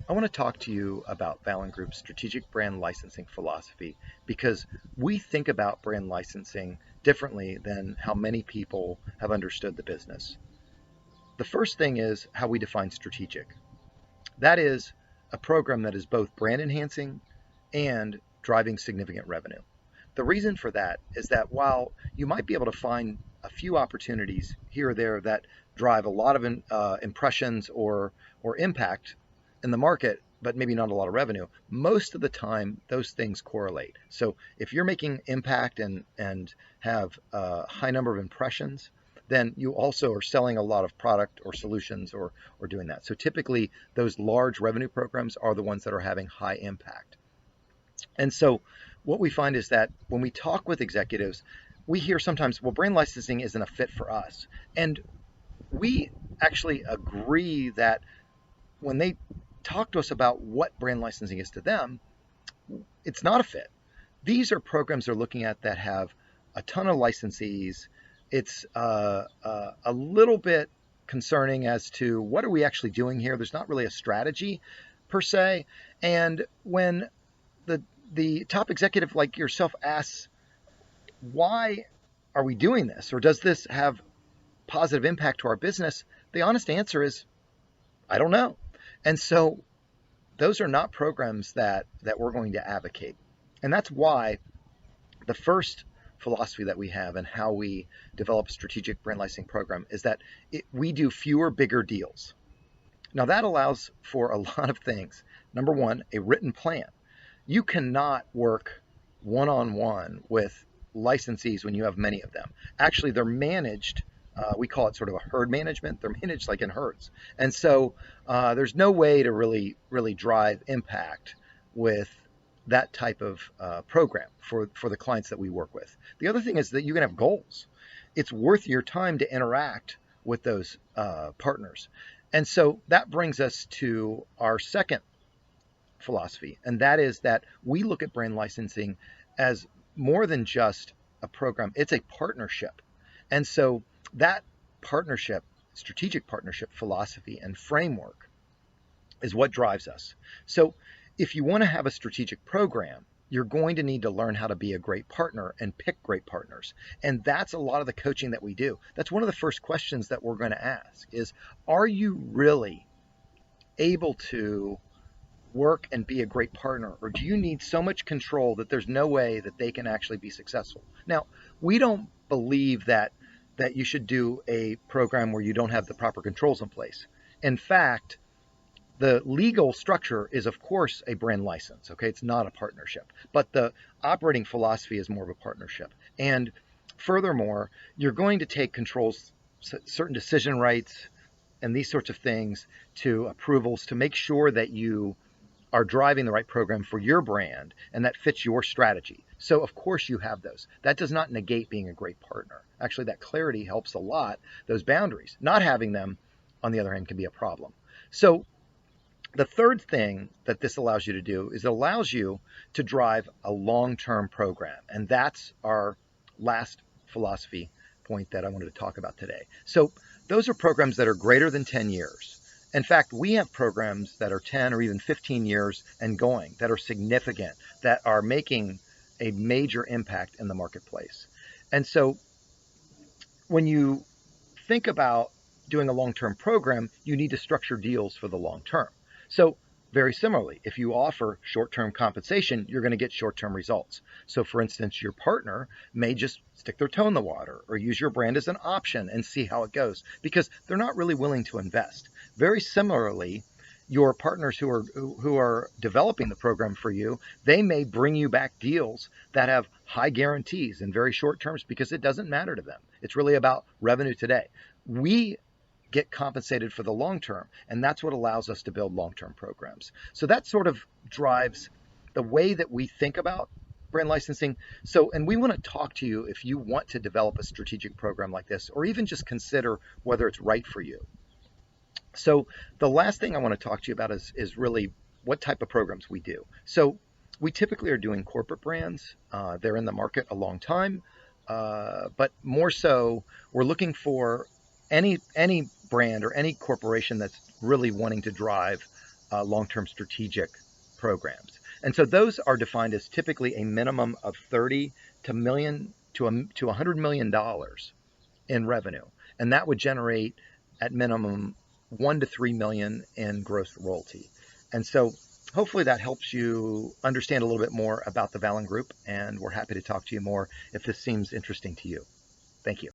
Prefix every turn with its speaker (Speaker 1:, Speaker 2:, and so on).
Speaker 1: I want to talk to you about Valen Group's strategic brand licensing philosophy because we think about brand licensing differently than how many people have understood the business. The first thing is how we define strategic. That is a program that is both brand enhancing and driving significant revenue. The reason for that is that while you might be able to find a few opportunities here or there that drive a lot of impressions or impact in the market, but maybe not a lot of revenue, most of the time those things correlate. So if you're making impact and have a high number of impressions, then you also are selling a lot of product or solutions or doing that. So typically those large revenue programs are the ones that are having high impact. And so what we find is that when we talk with executives, we hear sometimes, well, brand licensing isn't a fit for us. And we actually agree that when they talk to us about what brand licensing is to them, it's not a fit. These are programs they're looking at that have a ton of licensees. It's a little bit concerning as to what are we actually doing here. There's not really a strategy per se. And when the top executive like yourself asks, why are we doing this? Or does this have positive impact to our business? The honest answer is, I don't know. And so those are not programs that we're going to advocate. And that's why the first philosophy that we have and how we develop a strategic brand licensing program is that we do fewer, bigger deals. Now that allows for a lot of things. Number one, a written plan. You cannot work one-on-one with licensees when you have many of them. Actually, they're managed. We call it sort of a herd management. They're managed like in herds. And so there's no way to really drive impact with that type of program for the clients that we work with. The other thing is that you can have goals. It's worth your time to interact with those partners. And so that brings us to our second philosophy, and that is that we look at brand licensing as more than just a program. It's a partnership. And so that partnership, strategic partnership philosophy and framework is what drives us. So if you want to have a strategic program, you're going to need to learn how to be a great partner and pick great partners. And that's a lot of the coaching that we do. That's one of the first questions that we're going to ask is, are you really able to work and be a great partner, or do you need so much control that there's no way that they can actually be successful? Now, we don't believe that you should do a program where you don't have the proper controls in place. In fact, the legal structure is, of course, a brand license. Okay, it's not a partnership, but the operating philosophy is more of a partnership. And furthermore, you're going to take controls, certain decision rights, and these sorts of things to approvals to make sure that you are driving the right program for your brand and that fits your strategy. So of course you have those. That does not negate being a great partner. Actually, that clarity helps a lot, those boundaries. Not having them, on the other hand, can be a problem. So the third thing that this allows you to do is it allows you to drive a long-term program. And that's our last philosophy point that I wanted to talk about today. So those are programs that are greater than 10 years. In fact, we have programs that are 10 or even 15 years and going, that are significant, that are making a major impact in the marketplace. And so when you think about doing a long-term program, you need to structure deals for the long term. So very similarly, if you offer short-term compensation, you're going to get short-term results. So for instance, your partner may just stick their toe in the water or use your brand as an option and see how it goes because they're not really willing to invest. Very similarly, your partners who are developing the program for you, they may bring you back deals that have high guarantees in very short terms because it doesn't matter to them. It's really about revenue today. We get compensated for the long term, and that's what allows us to build long-term programs. So that sort of drives the way that we think about brand licensing. So, and we want to talk to you if you want to develop a strategic program like this, or even just consider whether it's right for you. So the last thing I want to talk to you about is really what type of programs we do. So we typically are doing corporate brands. They're in the market a long time, but more so, we're looking for any brand or any corporation that's really wanting to drive long-term strategic programs. And so those are defined as typically a minimum of 30 to $100 million in revenue, and that would generate at minimum 1 to 3 million in gross royalty. And so hopefully that helps you understand a little bit more about the Valin Group, and we're happy to talk to you more if this seems interesting to you. Thank you.